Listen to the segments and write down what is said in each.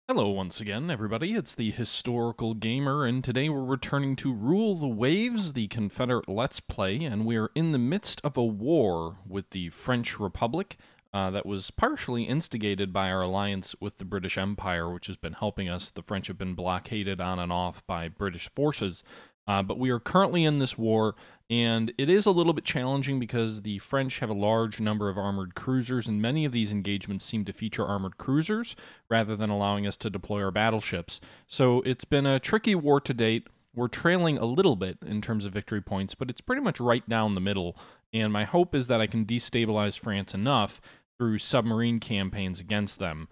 Hello once again, everybody. It's the Historical Gamer, and today we're returning to Rule the Waves, the Confederate Let's Play, and we are in the midst of a war with the French Republic that was partially instigated by our alliance with the British Empire, which has been helping us. The French have been blockaded on and off by British forces, but we are currently in this war, and it is a little bit challenging because the French have a large number of armored cruisers, and many of these engagements seem to feature armored cruisers rather than allowing us to deploy our battleships. So it's been a tricky war to date. We're trailing a little bit in terms of victory points, but it's pretty much right down the middle, and my hope is that I can destabilize France enough through submarine campaigns against them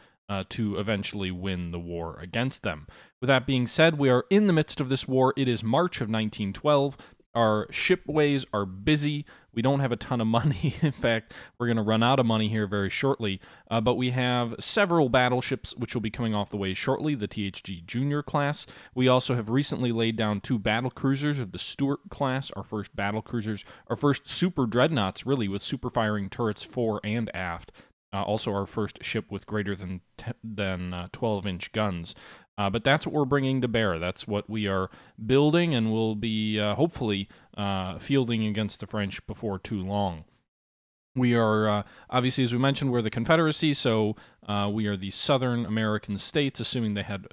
to eventually win the war against them. With that being said, we are in the midst of this war. It is March of 1912. Our shipways are busy. We don't have a ton of money. In fact, we're going to run out of money here very shortly. But we have several battleships which will be coming off the way shortly, the THG Jr class. We also have recently laid down 2 battle cruisers of the Stuart class, our first battle cruisers, our first super dreadnoughts, really, with super firing turrets fore and aft. Also our first ship with greater than 12-inch guns. But that's what we're bringing to bear. That's what we are building, and we'll be hopefully fielding against the French before too long. We are, obviously, as we mentioned, we're the Confederacy, so we are the Southern American states, assuming they had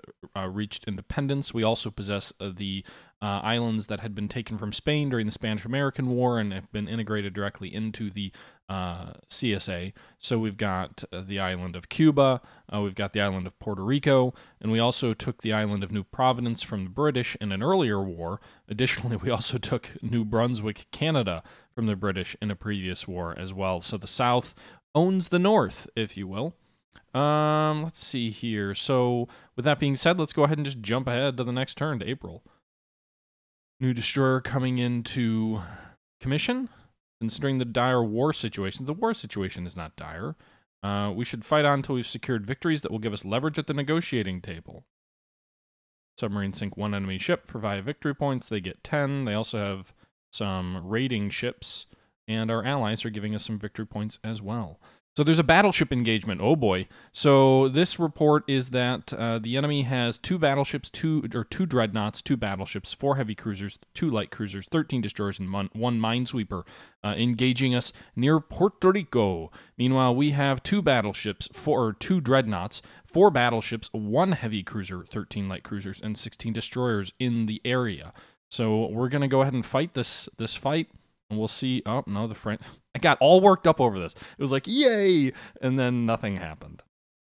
reached independence. We also possess the islands that had been taken from Spain during the Spanish-American War and have been integrated directly into the CSA. So we've got the island of Cuba, we've got the island of Puerto Rico, and we also took the island of New Providence from the British in an earlier war. Additionally, we also took New Brunswick, Canada, from the British in a previous war as well. So the South owns the North, if you will. Let's see here. So with that being said, let's go ahead and just jump ahead to the next turn, to April. New destroyer coming into commission. Considering the dire war situation, the war situation is not dire. We should fight on until we've secured victories that will give us leverage at the negotiating table. Submarine sink 1 enemy ship for 5 victory points. They get 10. They also have some raiding ships, and our allies are giving us some victory points as well. So there's a battleship engagement. Oh boy. So this report is that the enemy has 2 battleships, 2 dreadnoughts, 2 battleships, 4 heavy cruisers, 2 light cruisers, 13 destroyers, and 1 minesweeper engaging us near Puerto Rico. Meanwhile, we have 2 battleships, 2 dreadnoughts, 4 battleships, 1 heavy cruiser, 13 light cruisers, and 16 destroyers in the area. So we're going to go ahead and fight this fight, and we'll see. Oh, no, the French. I got all worked up over this. It was like, yay! And then nothing happened.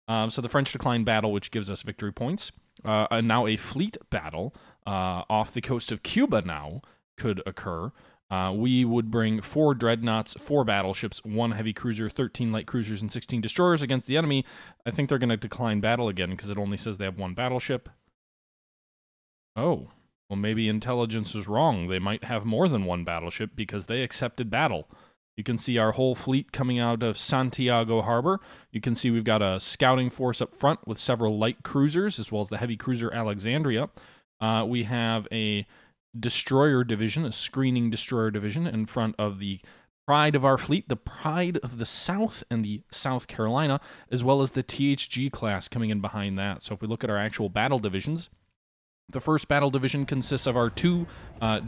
So the French declined battle, which gives us victory points. Now a fleet battle off the coast of Cuba now could occur. We would bring 4 dreadnoughts, 4 battleships, 1 heavy cruiser, 13 light cruisers, and 16 destroyers against the enemy. I think they're going to decline battle again because it only says they have 1 battleship. Oh. Well, maybe intelligence was wrong. They might have more than 1 battleship because they accepted battle. You can see our whole fleet coming out of Santiago Harbor. You can see we've got a scouting force up front with several light cruisers, as well as the heavy cruiser Alexandria. We have a destroyer division, a screening destroyer division, in front of the pride of our fleet, the pride of the South and the South Carolina, as well as the THG class coming in behind that. So if we look at our actual battle divisions, the first battle division consists of our 2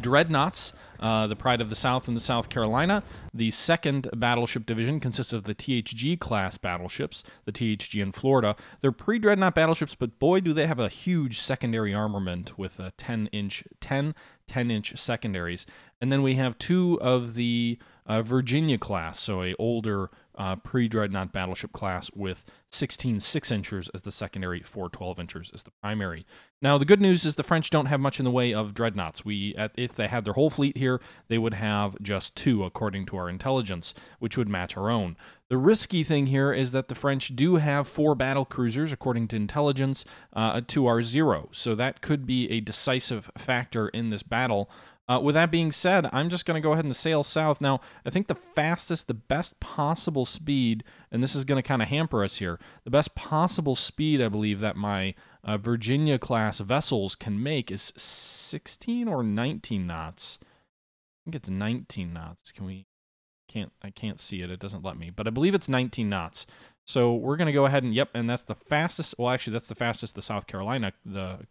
dreadnoughts, the Pride of the South and the South Carolina. The second battleship division consists of the THG class battleships, the THG in Florida. They're pre-Dreadnought battleships, but boy, do they have a huge secondary armament with a 10-inch secondaries. And then we have 2 of the Virginia class, so a older pre-Dreadnought battleship class with 16 6-inchers as the secondary, 4 12-inchers as the primary. Now, the good news is the French don't have much in the way of dreadnoughts. If they had their whole fleet here, they would have just 2, according to our intelligence, which would match our own. The risky thing here is that the French do have 4 battle cruisers, according to intelligence, to our 0. So that could be a decisive factor in this battle. With that being said, I'm just going to go ahead and sail south. Now, I think the fastest, the best possible speed, and this is going to kind of hamper us here, the best possible speed, I believe, that my Virginia-class vessels can make is 16 or 19 knots. I think it's 19 knots. I can't see it. It doesn't let me. But I believe it's 19 knots. So we're going to go ahead and, yep, and that's the fastest. Well, actually, that's the fastest the South Carolina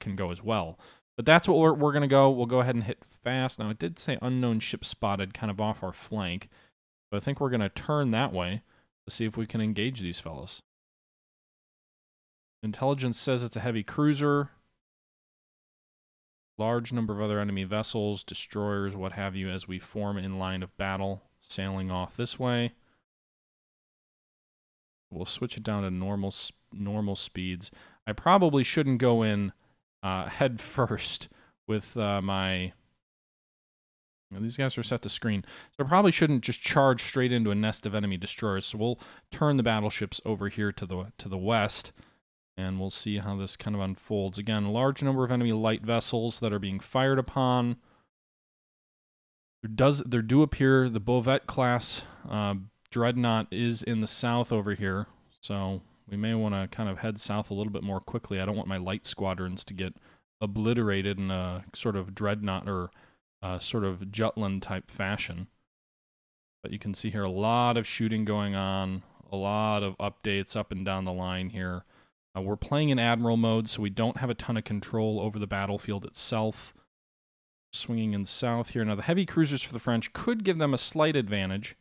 can go as well. But that's what we're going to go. We'll go ahead and hit fast. Now, it did say unknown ship spotted kind of off our flank. But I think we're going to turn that way to see if we can engage these fellows. Intelligence says it's a heavy cruiser. Large number of other enemy vessels, destroyers, what have you, as we form in line of battle, sailing off this way. We'll switch it down to normal speeds. I probably shouldn't go in head first with my... These guys are set to screen. So I probably shouldn't just charge straight into a nest of enemy destroyers. So we'll turn the battleships over here to the west, and we'll see how this kind of unfolds. Again, a large number of enemy light vessels that are being fired upon. There do appear the Beauvais class Dreadnought is in the south over here, so we may want to kind of head south a little bit more quickly. I don't want my light squadrons to get obliterated in a sort of Dreadnought or sort of Jutland-type fashion. But you can see here a lot of shooting going on, a lot of updates up and down the line here. We're playing in Admiral mode, so we don't have a ton of control over the battlefield itself. Swinging in south here. Now, the heavy cruisers for the French could give them a slight advantage.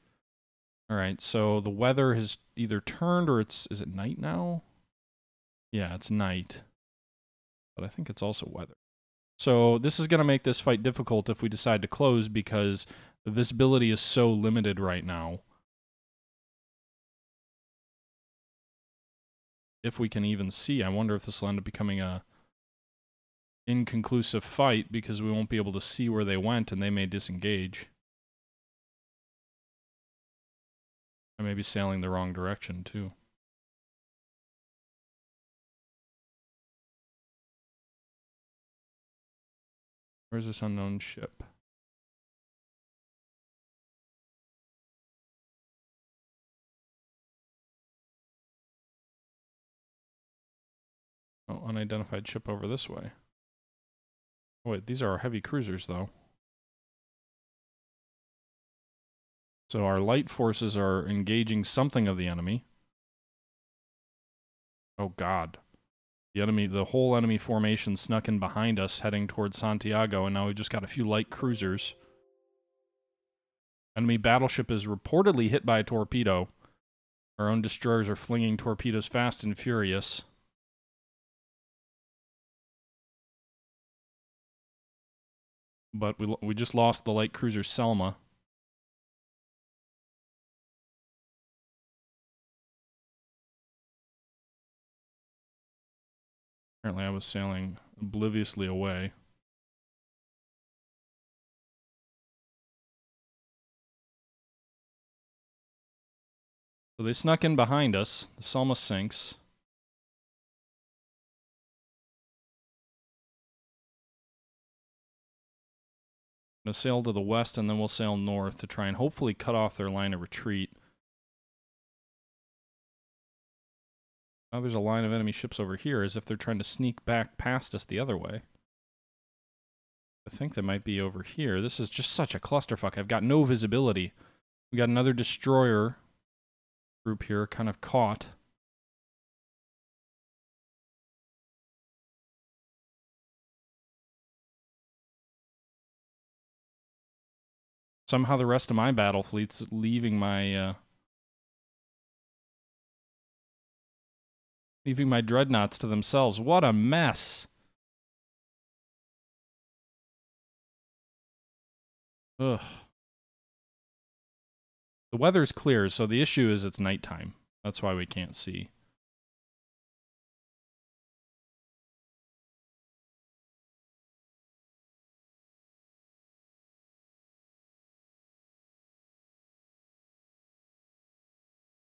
All right, so the weather has either turned or is it night now? Yeah, it's night. But I think it's also weather. So this is going to make this fight difficult if we decide to close because the visibility is so limited right now. If we can even see, I wonder if this will end up becoming a inconclusive fight because we won't be able to see where they went and they may disengage. I may be sailing the wrong direction, too. Where's this unknown ship? Oh, unidentified ship over this way. Oh, wait, these are our heavy cruisers, though. So our light forces are engaging something of the enemy. Oh, God. The whole enemy formation snuck in behind us, heading towards Santiago, and now we've just got a few light cruisers. Enemy battleship is reportedly hit by a torpedo. Our own destroyers are flinging torpedoes fast and furious. But we just lost the light cruiser Selma. Apparently I was sailing obliviously away. So they snuck in behind us. The Selma sinks. I'm going to sail to the west and then we'll sail north to try and hopefully cut off their line of retreat. Now there's a line of enemy ships over here as if they're trying to sneak back past us the other way. I think they might be over here. This is just such a clusterfuck. I've got no visibility. We got another destroyer group here kind of caught. Somehow the rest of my battle fleet's leaving my dreadnoughts to themselves. What a mess. Ugh. The weather's clear, so the issue is it's nighttime. That's why we can't see.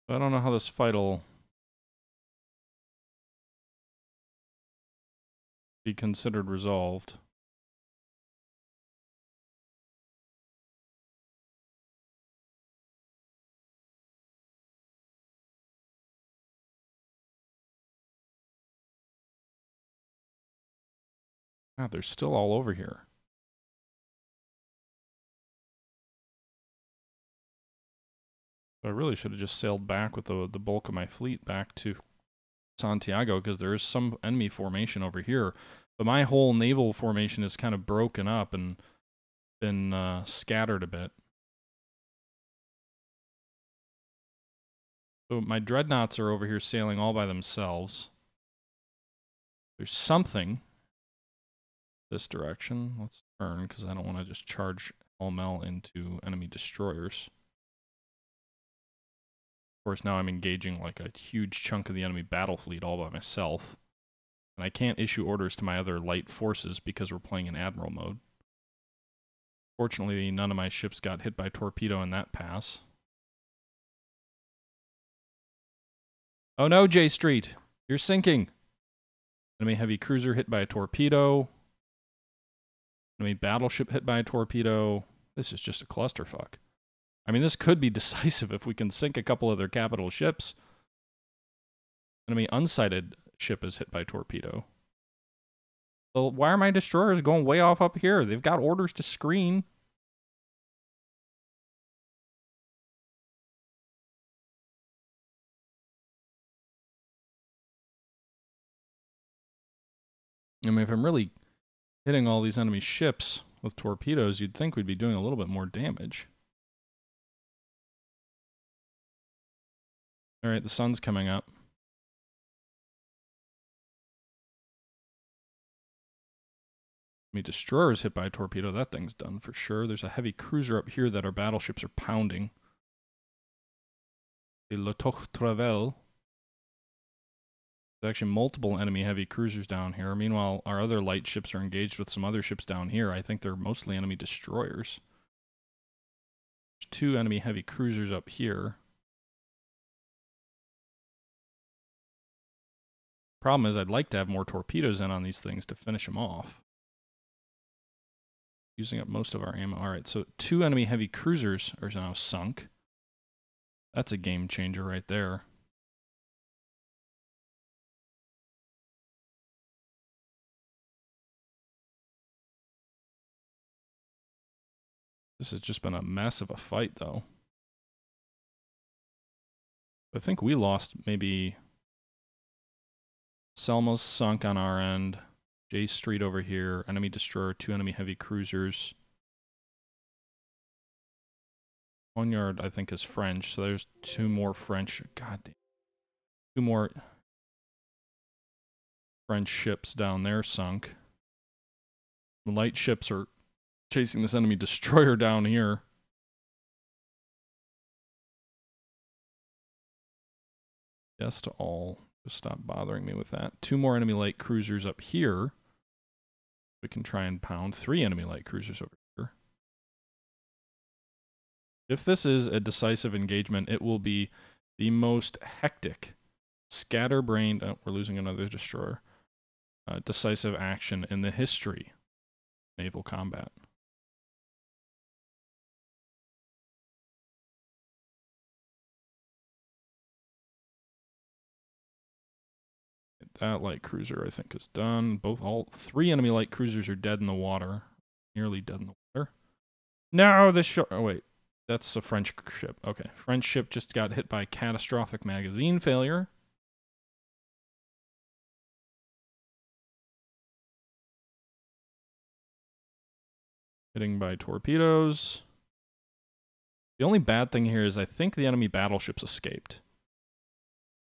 I don't know how this fight'll be considered resolved. God, they're still all over here. I I really should have just sailed back with the bulk of my fleet back to Santiago, because there is some enemy formation over here. But my whole naval formation is kind of broken up and been scattered a bit. So my dreadnoughts are over here sailing all by themselves. There's something this direction. Let's turn, because I don't want to just charge all-mel into enemy destroyers. Of course, now I'm engaging like a huge chunk of the enemy battle fleet all by myself. And I can't issue orders to my other light forces because we're playing in Admiral mode. Fortunately, none of my ships got hit by torpedo in that pass. Oh no, J Street! You're sinking! Enemy heavy cruiser hit by a torpedo. Enemy battleship hit by a torpedo. This is just a clusterfuck. I mean, this could be decisive if we can sink a couple of their capital ships. Enemy unsighted ship is hit by torpedo. Well, why are my destroyers going way off up here? They've got orders to screen. I mean, if I'm really hitting all these enemy ships with torpedoes, you'd think we'd be doing a little bit more damage. Alright, the sun's coming up. Enemy destroyers hit by a torpedo. That thing's done for sure. There's a heavy cruiser up here that our battleships are pounding. The Le Toch Travel. There's actually multiple enemy heavy cruisers down here. Meanwhile, our other light ships are engaged with some other ships down here. I think they're mostly enemy destroyers. There's 2 enemy heavy cruisers up here. Problem is, I'd like to have more torpedoes in on these things to finish them off. Using up most of our ammo. Alright, so 2 enemy heavy cruisers are now sunk. That's a game changer right there. This has just been a mess of a fight, though. I think we lost maybe... Selma's sunk on our end. J Street over here. Enemy destroyer, 2 enemy heavy cruisers. 1 yard, I think, is French. So there's 2 more French. God damn. 2 more French ships down there sunk. The light ships are chasing this enemy destroyer down here. Yes to all. Just stop bothering me with that. 2 more enemy light cruisers up here. We can try and pound 3 enemy light cruisers over here. If this is a decisive engagement, it will be the most hectic, scatterbrained... Oh, we're losing another destroyer. Decisive action in the history of naval combat. That light cruiser, I think, is done. All 3 enemy light cruisers are dead in the water. Nearly dead in the water. No, this ship... Oh, wait. That's a French ship. Okay. French ship just got hit by catastrophic magazine failure. Hitting by torpedoes. The only bad thing here is I think the enemy battleships escaped.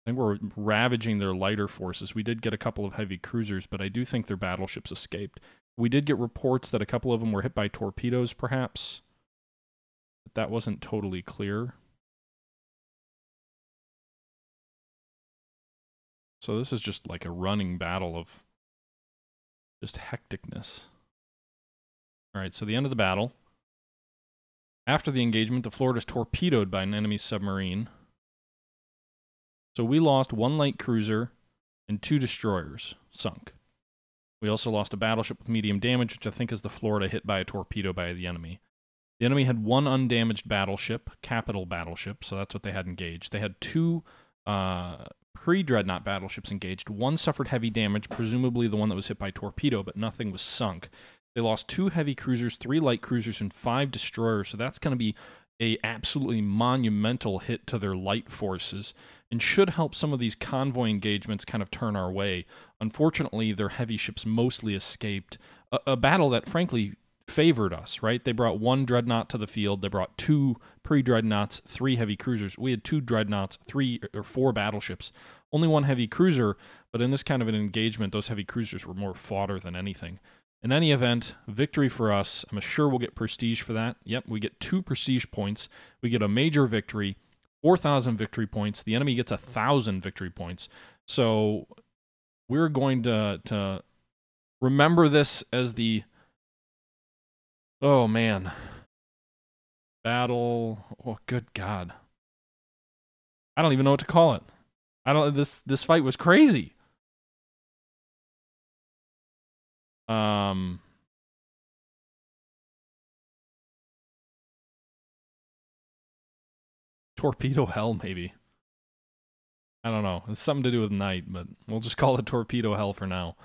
I think we're ravaging their lighter forces. We did get a couple of heavy cruisers, but I do think their battleships escaped. We did get reports that a couple of them were hit by torpedoes, perhaps. But that wasn't totally clear. So this is just like a running battle of just hecticness. Alright, so the end of the battle. After the engagement, the Florida is torpedoed by an enemy submarine. So we lost 1 light cruiser and 2 destroyers sunk. We also lost a battleship with medium damage, which I think is the Florida hit by a torpedo by the enemy. The enemy had 1 undamaged battleship, capital battleship, so that's what they had engaged. They had 2 pre-Dreadnought battleships engaged. 1 suffered heavy damage, presumably the one that was hit by torpedo, but nothing was sunk. They lost 2 heavy cruisers, 3 light cruisers, and 5 destroyers, so that's going to be a absolutely monumental hit to their light forces and should help some of these convoy engagements kind of turn our way. Unfortunately, their heavy ships mostly escaped a battle that, frankly, favored us, right? They brought 1 dreadnought to the field. They brought 2 pre-dreadnoughts, 3 heavy cruisers. We had 2 dreadnoughts, 3 or 4 battleships, only 1 heavy cruiser, but in this kind of an engagement, those heavy cruisers were more fodder than anything. In any event, victory for us. I'm sure we'll get prestige for that. Yep, we get 2 prestige points. We get a major victory, 4,000 victory points. The enemy gets 1,000 victory points. So we're going to remember this as the... Oh, man. Battle... Oh, good God. I don't even know what to call it. This fight was crazy. Torpedo hell, maybe. I don't know. It's something to do with night, but we'll just call it torpedo hell for now.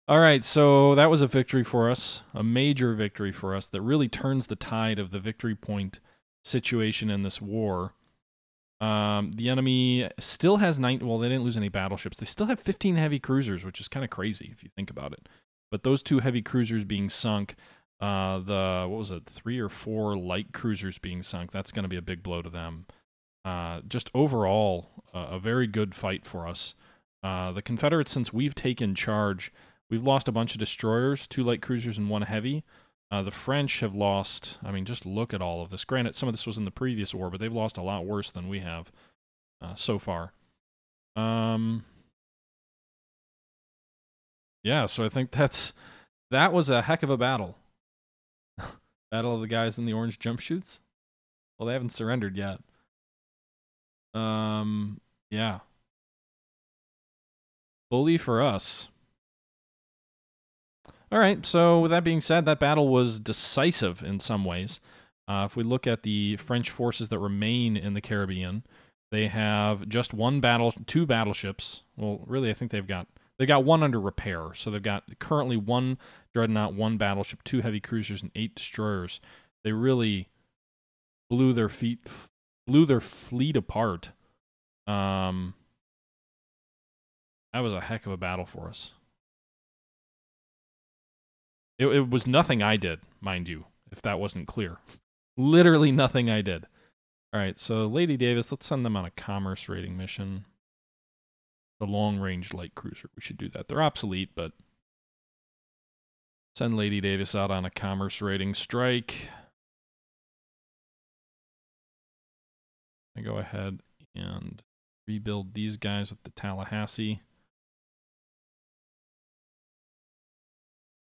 All right, so that was a victory for us, a major victory for us that really turns the tide of the victory point situation in this war. The enemy still has well, they didn't lose any battleships. They still have 15 heavy cruisers, which is kind of crazy if you think about it. But those 2 heavy cruisers being sunk, what was it, 3 or 4 light cruisers being sunk, that's going to be a big blow to them. Just overall, a very good fight for us. The Confederates, since we've taken charge, we've lost a bunch of destroyers, 2 light cruisers and 1 heavy. The French have lost, I mean, just look at all of this. Granted, some of this was in the previous war, but they've lost a lot worse than we have so far. Yeah, so I think that was a heck of a battle. Battle of the guys in the orange jumpsuits? Well, they haven't surrendered yet. Yeah. Bully for us. All right, so with that being said, that battle was decisive in some ways. If we look at the French forces that remain in the Caribbean, they have just 2 battleships. Well, really, I think they've got 1 under repair. So they've got currently 1 dreadnought, 1 battleship, 2 heavy cruisers, and 8 destroyers. They really blew their fleet apart. That was a heck of a battle for us. It was nothing I did, mind you, if that wasn't clear. Literally nothing I did. All right, so Lady Davis, let's send them on a commerce raiding mission. The long-range light cruiser, we should do that. They're obsolete, but send Lady Davis out on a commerce raiding strike. I go ahead and rebuild these guys with the Tallahassee.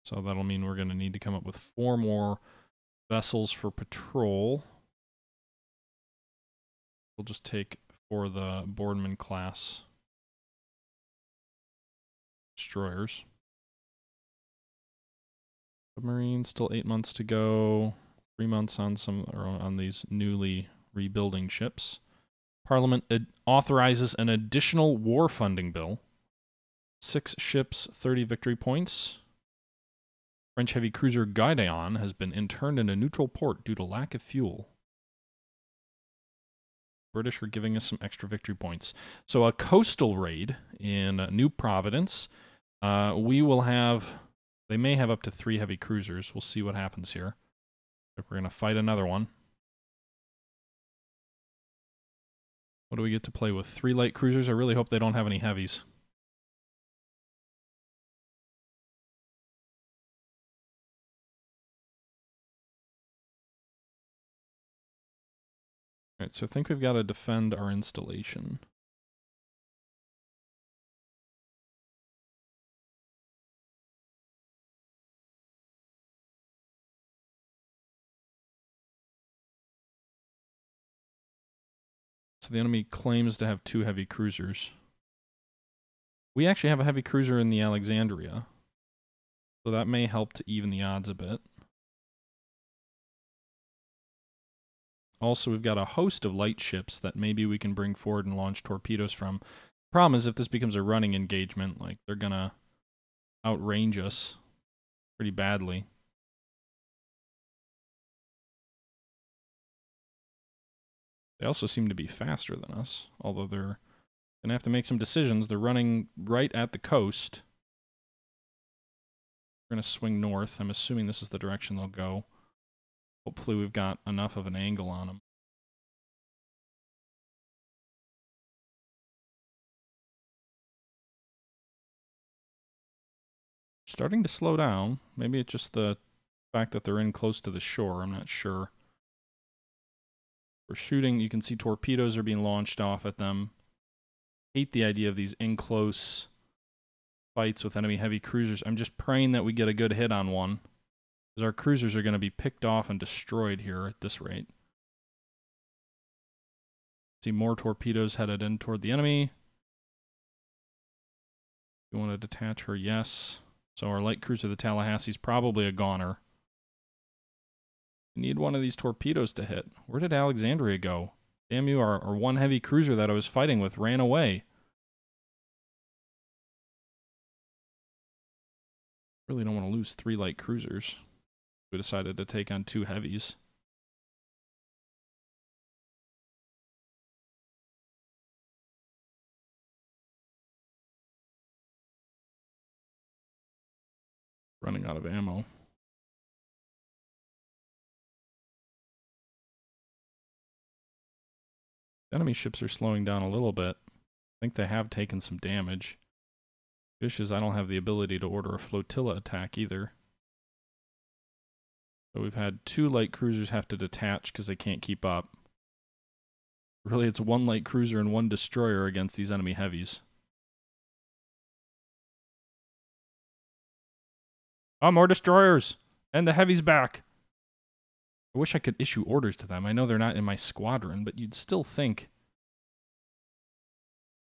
So that'll mean we're going to need to come up with 4 more vessels for patrol. We'll just take for the Boardman class destroyers. Submarines, still 8 months to go. 3 months on these newly rebuilding ships. Parliament authorizes an additional war funding bill. 6 ships, 30 victory points. French heavy cruiser Gideon has been interned in a neutral port due to lack of fuel. British are giving us some extra victory points. So a coastal raid in New Providence. We will have... They may have up to 3 heavy cruisers. We'll see what happens here. If we're going to fight another one. What do we get to play with? 3 light cruisers? I really hope they don't have any heavies. Alright, so I think we've got to defend our installation. So the enemy claims to have 2 heavy cruisers. We actually have a heavy cruiser in the Alexandria. So that may help to even the odds a bit. Also, we've got a host of light ships that maybe we can bring forward and launch torpedoes from. Problem is, if this becomes a running engagement, like, they're gonna outrange us pretty badly. They also seem to be faster than us, although they're going to have to make some decisions. They're running right at the coast. We're going to swing north. I'm assuming this is the direction they'll go. Hopefully we've got enough of an angle on them. Starting to slow down. Maybe it's just the fact that they're in close to the shore. I'm not sure. We're shooting. You can see torpedoes are being launched off at them. Hate the idea of these in-close fights with enemy heavy cruisers. I'm just praying that we get a good hit on one, because our cruisers are going to be picked off and destroyed here at this rate. See more torpedoes headed in toward the enemy. You want to detach her? Yes. So our light cruiser, the Tallahassee's probably a goner. We need one of these torpedoes to hit. Where did Alexandria go? Damn you, our one heavy cruiser that I was fighting with ran away. Really don't want to lose 3 light cruisers. We decided to take on 2 heavies. Running out of ammo. Enemy ships are slowing down a little bit. I think they have taken some damage. Issue is I don't have the ability to order a flotilla attack either. So we've had 2 light cruisers have to detach because they can't keep up. Really, it's 1 light cruiser and 1 destroyer against these enemy heavies. Oh, more destroyers! And the heavy's back! I wish I could issue orders to them. I know they're not in my squadron, but you'd still think...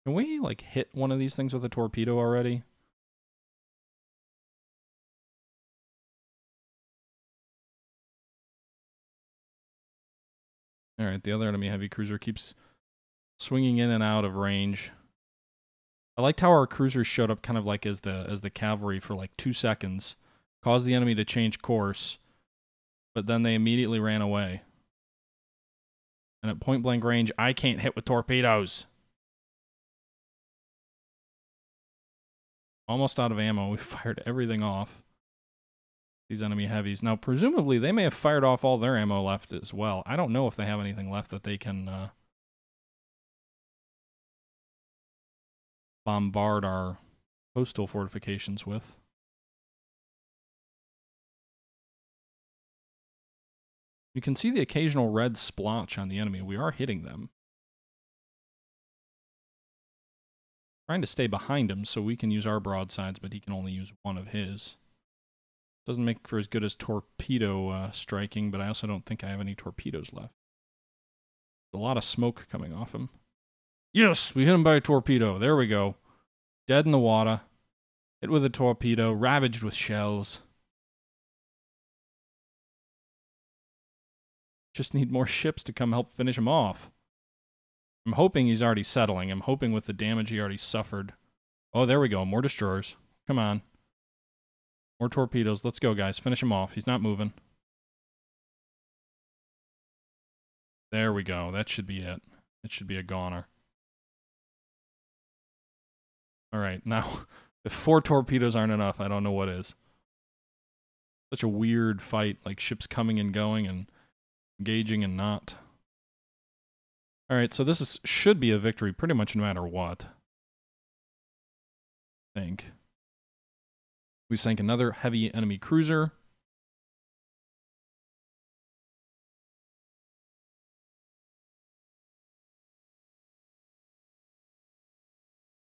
Can we, like, hit one of these things with a torpedo already? Alright, the other enemy heavy cruiser keeps swinging in and out of range. I liked how our cruisers showed up kind of like as the cavalry for like 2 seconds. Caused the enemy to change course, but then they immediately ran away. And at point blank range, I can't hit with torpedoes. Almost out of ammo. We fired everything off. These enemy heavies. Now, presumably, they may have fired off all their ammo left as well. I don't know if they have anything left that they can bombard our coastal fortifications with. You can see the occasional red splotch on the enemy. We are hitting them. Trying to stay behind him so we can use our broadsides, but he can only use 1 of his. Doesn't make for as good as torpedo striking, but I also don't think I have any torpedoes left. There's a lot of smoke coming off him. Yes! We hit him by a torpedo. There we go. Dead in the water. Hit with a torpedo. Ravaged with shells. Just need more ships to come help finish him off. I'm hoping he's already settling. I'm hoping with the damage he already suffered. Oh, there we go. More destroyers. Come on. More torpedoes. Let's go, guys. Finish him off. He's not moving. There we go. That should be it. It should be a goner. Alright, now, if 4 torpedoes aren't enough, I don't know what is. Such a weird fight, like ships coming and going and engaging and not. Alright, so this should be a victory pretty much no matter what. I think. We sank another heavy enemy cruiser.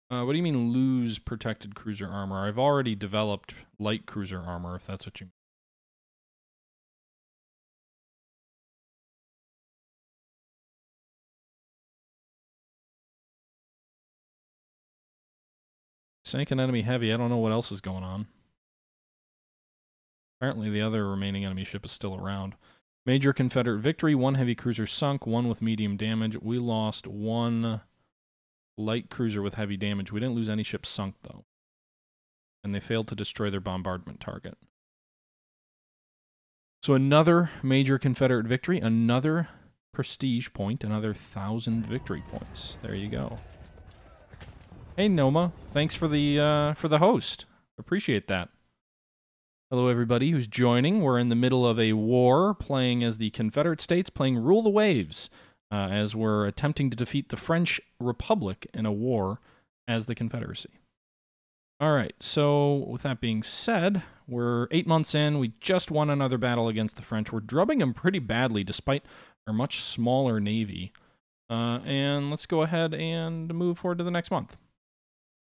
What do you mean lose protected cruiser armor? I've already developed light cruiser armor, if that's what you mean. Sank an enemy heavy. I don't know what else is going on. Apparently the other remaining enemy ship is still around. Major Confederate victory. 1 heavy cruiser sunk, 1 with medium damage. We lost 1 light cruiser with heavy damage. We didn't lose any ships sunk, though. And they failed to destroy their bombardment target. So another major Confederate victory. Another prestige point, another 1,000 victory points. There you go. Hey, Noma. Thanks for the host. Appreciate that. Hello, everybody who's joining. We're in the middle of a war, playing as the Confederate States, playing Rule the Waves, as we're attempting to defeat the French Republic in a war as the Confederacy. All right, so with that being said, we're 8 months in. We just won another battle against the French. We're drubbing them pretty badly, despite our much smaller navy. And let's go ahead and move forward to the next month.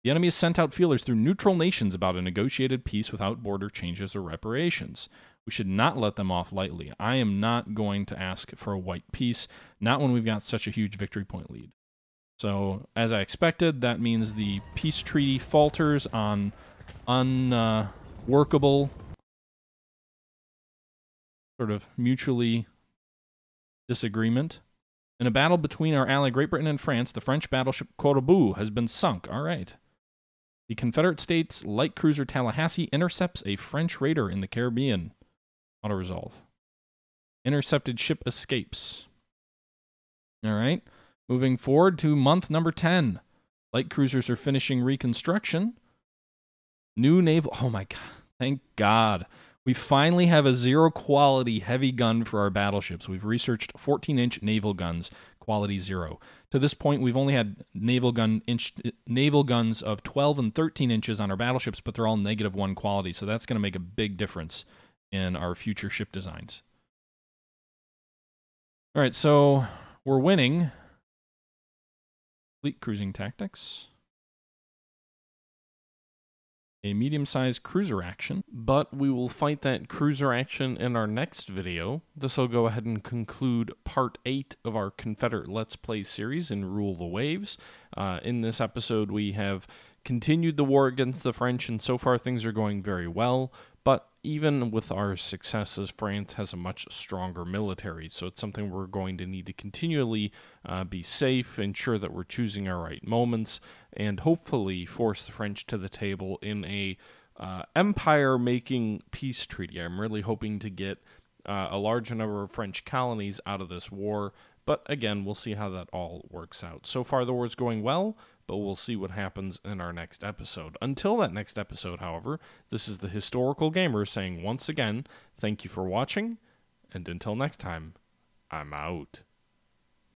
The enemy has sent out feelers through neutral nations about a negotiated peace without border changes or reparations. We should not let them off lightly. I am not going to ask for a white peace, not when we've got such a huge victory point lead. So, as I expected, that means the peace treaty falters on unworkable, sort of mutually disagreement. In a battle between our ally Great Britain and France, the French battleship Corbeau has been sunk. All right. The Confederate States light cruiser Tallahassee intercepts a French raider in the Caribbean. Auto-resolve. Intercepted ship escapes. All right. Moving forward to month number 10. Light cruisers are finishing reconstruction. New naval... Oh my god. Thank God. We finally have a zero-quality heavy gun for our battleships. We've researched 14-inch naval guns, quality 0. To this point, we've only had naval guns of 12 and 13 inches on our battleships, but they're all -1 quality, so that's going to make a big difference in our future ship designs. All right, so we're winning. Fleet cruising tactics. A medium-sized cruiser action, but we will fight that cruiser action in our next video. This will go ahead and conclude part 8 of our Confederate Let's Play series in Rule the Waves. In this episode, we have continued the war against the French, and so far things are going very well, but even with our successes, France has a much stronger military, so it's something we're going to need to continually be safe, ensure that we're choosing our right moments, and hopefully force the French to the table in a empire-making peace treaty. I'm really hoping to get a large number of French colonies out of this war, but again, we'll see how that all works out. So far, the war's going well, but we'll see what happens in our next episode. Until that next episode, however, this is the Historical Gamer saying once again, thank you for watching, and until next time, I'm out.